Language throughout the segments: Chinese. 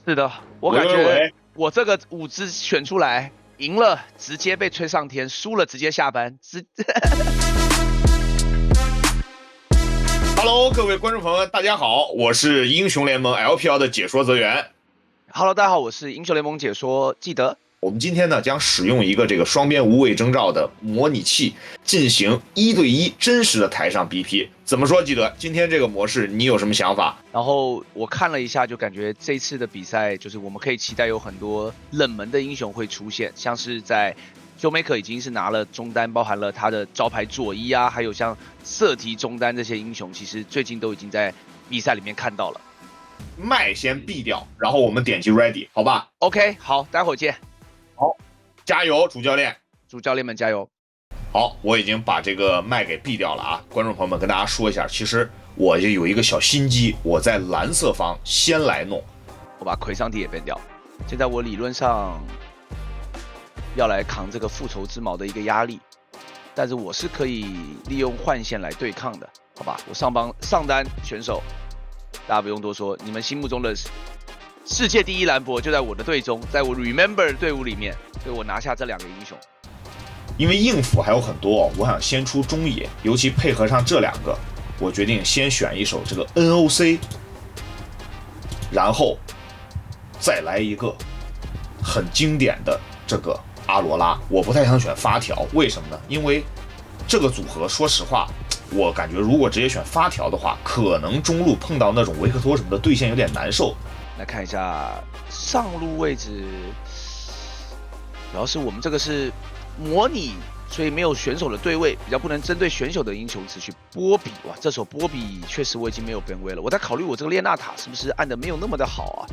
是的，我感觉喂我这个5只选出来，赢了直接被吹上天，输了直接下班。Hello，各位观众朋友们，大家好，我是英雄联盟 LPL 的解说泽源。Hello， 大家好，我是英雄联盟解说记得。我们今天呢将使用一个这个双边无畏征兆的模拟器进行1对1真实的台上 BP。怎么说，记得今天这个模式你有什么想法？然后我看了一下，就感觉这次的比赛就是我们可以期待有很多冷门的英雄会出现，像是在 Showmaker 已经是拿了中单，包含了他的招牌佐伊啊，还有像色提中单这些英雄，其实最近都已经在比赛里面看到了。麦先闭掉，然后我们点击 Ready， 好吧 ？OK， 好，待会儿见。好，加油，主教练！主教练们加油！好，我已经把这个麦给闭掉了啊！观众朋友们，跟大家说一下，其实我也有一个小心机，我在蓝色方先来弄。我把魁桑迪也变掉，现在我理论上要来扛这个复仇之矛的一个压力，但是我是可以利用换线来对抗的，好吧？我上单选手，大家不用多说，你们心目中的世界第一兰博就在我的队中，在我 Remember 队伍里面，所以我拿下这2个英雄。因为应付还有很多，我想先出中野，尤其配合上这2个，我决定先选一手这个 NOC， 然后再来一个很经典的这个阿罗拉。我不太想选发条，为什么呢？因为这个组合，说实话，我感觉如果直接选发条的话，可能中路碰到那种维克托什么的对线有点难受。来看一下上路位置，主要是我们这个是模拟，所以没有选手的对位，比较不能针对选手的英雄词去波比。哇，这手波比确实我已经没有边位了。我在考虑我这个列娜塔是不是按的没有那么的好啊？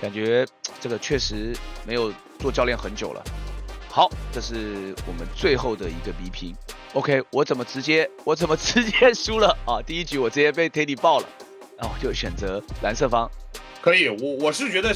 感觉这个确实没有做教练很久了。好，这是我们最后的一个 BP。OK， 我怎么直接输了啊？第一局我直接被 Teddy 爆了，然后就选择蓝色方。可以，我是觉得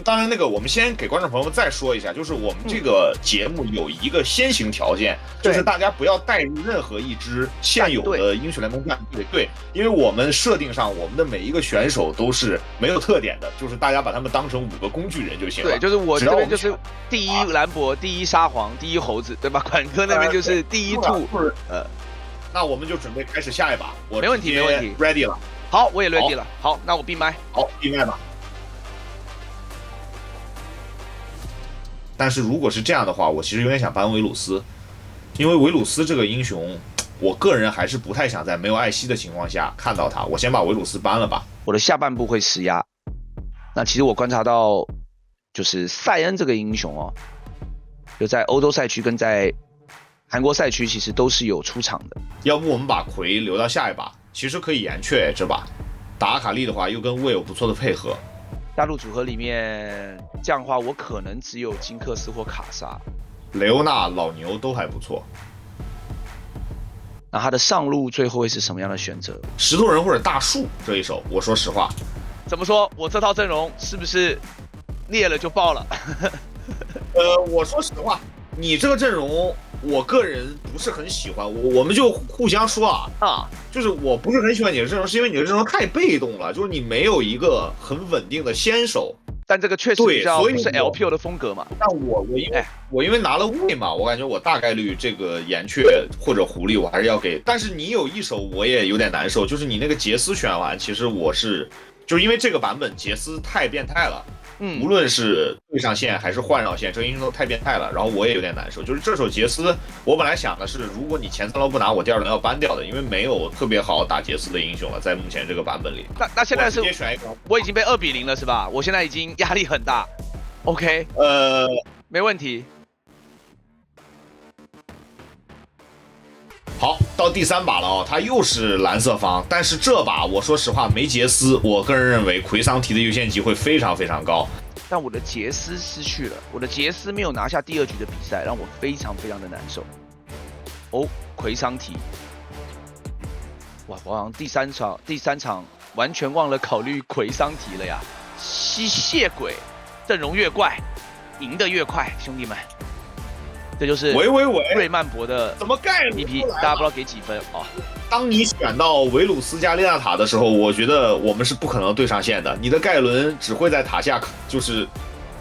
当然那个我们先给观众朋友们再说一下，就是我们这个节目有一个先行条件，就是大家不要带入任何一支现有的英雄联盟战队，对，因为我们设定上我们的每一个选手都是没有特点的，就是大家把他们当成5个工具人就行了。对，就是我这边就是第一兰博、第一沙皇、第一猴子，对吧？管哥那边就是第一兔。那我们就准备开始下一把，我没问题，ready 了。好，我也 ready 了。好，那我闭麦。好，闭麦吧。但是如果是这样的话，我其实有点想搬维鲁斯，因为维鲁斯这个英雄，我个人还是不太想在没有艾希的情况下看到他。我先把维鲁斯搬了吧。我的下半部会施压。那其实我观察到，就是塞恩这个英雄哦，就在欧洲赛区跟在韩国赛区其实都是有出场的。要不我们把奎留到下一把，其实可以延却这把。打阿卡丽的话，又跟魏有不错的配合。大陆组合里面，这样的话我可能只有金克斯或卡莎。雷欧娜、老牛都还不错。那他的上路最后会是什么样的选择？石头人或者大树这一手，我说实话，怎么说？我这套阵容是不是裂了就爆了？我说实话，你这个阵容，我个人不是很喜欢。我们就互相说啊，就是我不是很喜欢你的阵容，是因为你的阵容太被动了，就是你没有一个很稳定的先手。但这个确实比较不是 LPL 的风格嘛。但我因为拿了位嘛，我感觉我大概率这个岩雀或者狐狸我还是要给。但是你有一手我也有点难受，就是你那个杰斯选完，其实我是就是因为这个版本杰斯太变态了。无论是对上线还是换上线，这个英雄都太变态了。然后我也有点难受，就是这手杰斯，我本来想的是，如果你前3轮不拿，我第2轮要搬掉的，因为没有特别好打杰斯的英雄了，在目前这个版本里。那现在是我直接选一个，我已经被2-0了，是吧？我现在已经压力很大。OK， 没问题。好，到第3把了哦，他又是蓝色方，但是这把我说实话没杰斯，我个人认为奎桑提的优先级会非常非常高。但我的杰斯失去了，我的杰斯没有拿下第2局的比赛，让我非常非常的难受。哦，奎桑提，哇，我好像第三场完全忘了考虑奎桑提了呀。吸血鬼，阵容越怪，赢得越快，兄弟们。这就是瑞曼博的怎么盖 BP， 大家不知道给几分啊？当你选到维鲁斯加利纳塔的时候，我觉得我们是不可能对上线的。你的盖伦只会在塔下，就是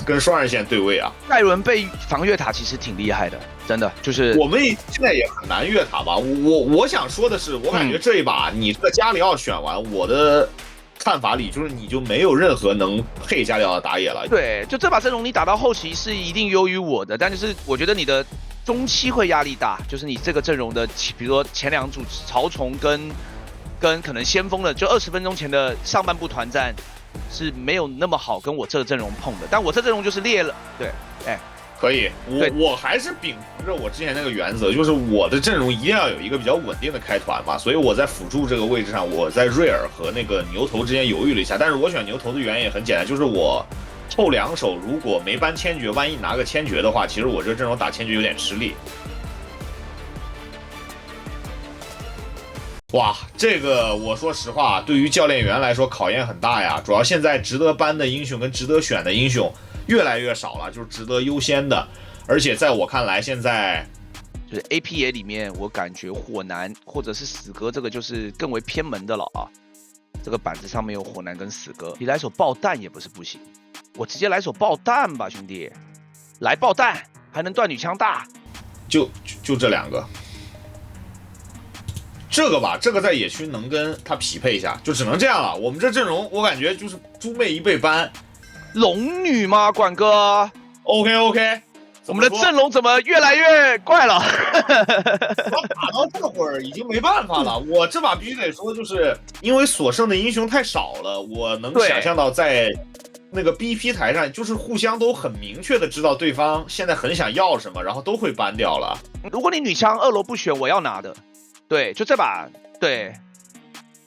跟双刃线对位啊。盖伦被防越塔其实挺厉害的，真的就是我们现在也很难越塔吧。我想说的是，我感觉这一把你这个加里奥选完，我的看法里就是你就没有任何能配加里奥的打野了。对，就这把阵容你打到后期是一定优于我的，但就是我觉得你的中期会压力大，就是你这个阵容的，比如说前2组曹崇跟可能先锋的，就20分钟前的上半部团战是没有那么好跟我这个阵容碰的，但我这阵容就是裂了，对，哎。可以，我还是秉承着我之前那个原则，就是我的阵容一定要有一个比较稳定的开团嘛，所以我在辅助这个位置上，我在瑞尔和那个牛头之间犹豫了一下，但是我选牛头的原因也很简单，就是我后2手如果没搬千珏，万一拿个千珏的话，其实我这个阵容打千珏有点吃力。哇，这个我说实话，对于教练员来说考验很大呀，主要现在值得搬的英雄跟值得选的英雄越来越少了，就是值得优先的。而且在我看来，现在就是 APA 里面，我感觉火男或者是死哥这个就是更为偏门的了啊。这个板子上面有火男跟死哥，你来手爆弹也不是不行。我直接来手爆弹吧，兄弟，来爆弹还能断女枪大，就这2个。这个吧，这个在野区能跟他匹配一下，就只能这样了。我们这阵容，我感觉就是猪妹一被搬。龙女吗，管哥 ？OK， 我们的阵容怎么越来越怪了？我打到这会儿已经没办法了，我这把必须得说，就是因为所剩的英雄太少了，我能想象到在那个 BP 台上，就是互相都很明确的知道对方现在很想要什么，然后都会搬掉了。如果你女枪2楼不选，我要拿的。对，就这把，对，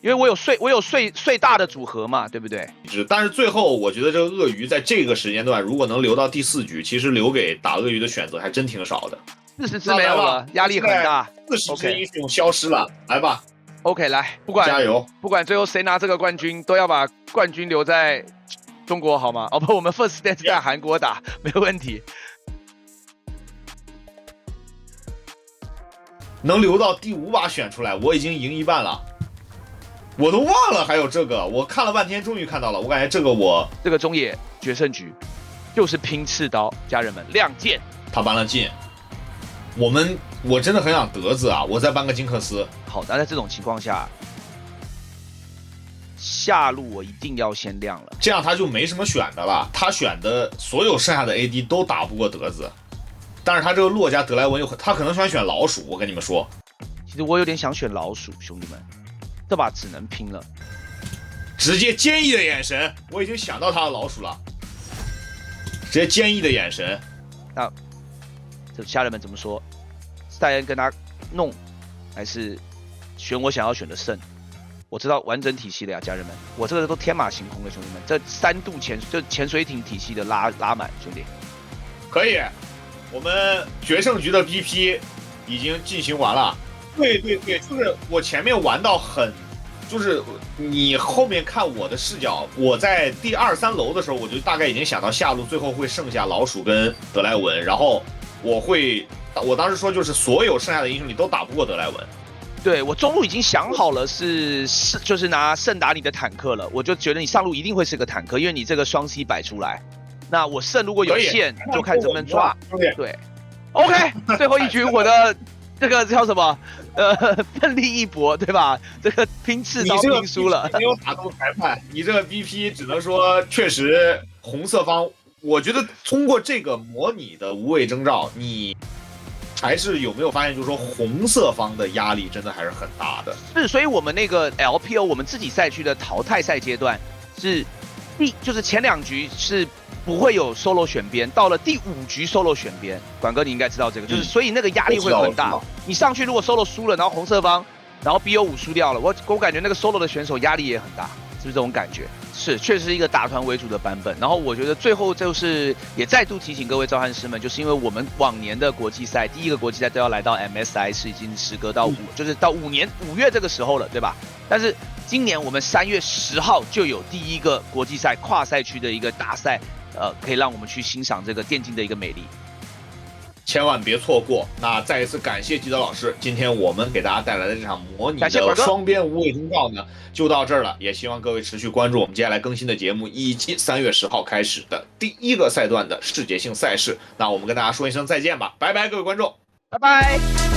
因为我有最大的组合嘛，对不对？但是最后我觉得这个鳄鱼在这个时间段如果能留到第4局，其实留给打鳄鱼的选择还真挺少的。40只没有了，压力很大。40只英雄消失了，来吧。OK， 来，不管加油，不管最后谁拿这个冠军，都要把冠军留在中国好吗？哦不，我们 First Stand 在韩国打，没有问题。能留到第5把选出来，我已经赢一半了，我都忘了还有这个，我看了半天，终于看到了，我感觉这个中野决胜局就是拼刺刀，家人们亮剑，他搬了进，我真的很想德子啊，我再搬个金克斯。好，那在这种情况下，下路我一定要先亮了，这样他就没什么选的了，他选的所有剩下的 AD 都打不过德子。但是他这个洛加德莱文他可能想选老鼠，我跟你们说。其实我有点想选老鼠，兄弟们，这把只能拼了。直接坚毅的眼神，我已经想到他的老鼠了。直接坚毅的眼神。那这家人们怎么说？戴恩跟他弄，还是选我想要选的胜？我知道完整体系的呀，家人们，我这个都天马行空的，兄弟们，这3度潜水艇体系的拉满，兄弟。可以。我们决胜局的 BP 已经进行完了。对，就是我前面玩到就是你后面看我的视角，我在第2、3楼的时候，我就大概已经想到下路最后会剩下老鼠跟德莱文，然后我当时说就是所有剩下的英雄你都打不过德莱文。对，我中路已经想好了就是拿圣达尼的坦克了，我就觉得你上路一定会是个坦克，因为你这个双 C 摆出来。那我胜如果有限，就看能不能抓。对 ，OK， 最后一局我的这个叫什么？奋力一搏，对吧？这个拼刺刀拼输了，没有打动裁判。你这个 BP 只能说确实红色方，我觉得通过这个模拟的无畏征兆，你还是有没有发现，就是说红色方的压力真的还是很大的。是，所以我们那个 LPO 我们自己赛区的淘汰赛阶段是就是前2局是。不会有 solo 选边，到了第5局 solo 选边，管哥你应该知道这个，就是所以那个压力会很大。你上去如果 solo 输了，然后红色方，然后 BO5 输掉了，我感觉那个 solo 的选手压力也很大，是不是这种感觉？是，确实是一个打团为主的版本。然后我觉得最后就是也再度提醒各位召唤师们，就是因为我们往年的国际赛，第1个国际赛都要来到 MSI 是已经时隔到就是到5月这个时候了，对吧？但是今年我们3月10号就有第1个国际赛跨赛区的一个大赛。可以让我们去欣赏这个电竞的一个美丽。千万别错过。那再一次感谢基德老师，今天我们给大家带来的这场模拟的双边无畏通告呢，就到这儿了。也希望各位持续关注我们接下来更新的节目，以及3月10号开始的第1个赛段的世界性赛事。那我们跟大家说一声再见吧，拜拜，各位观众，拜拜。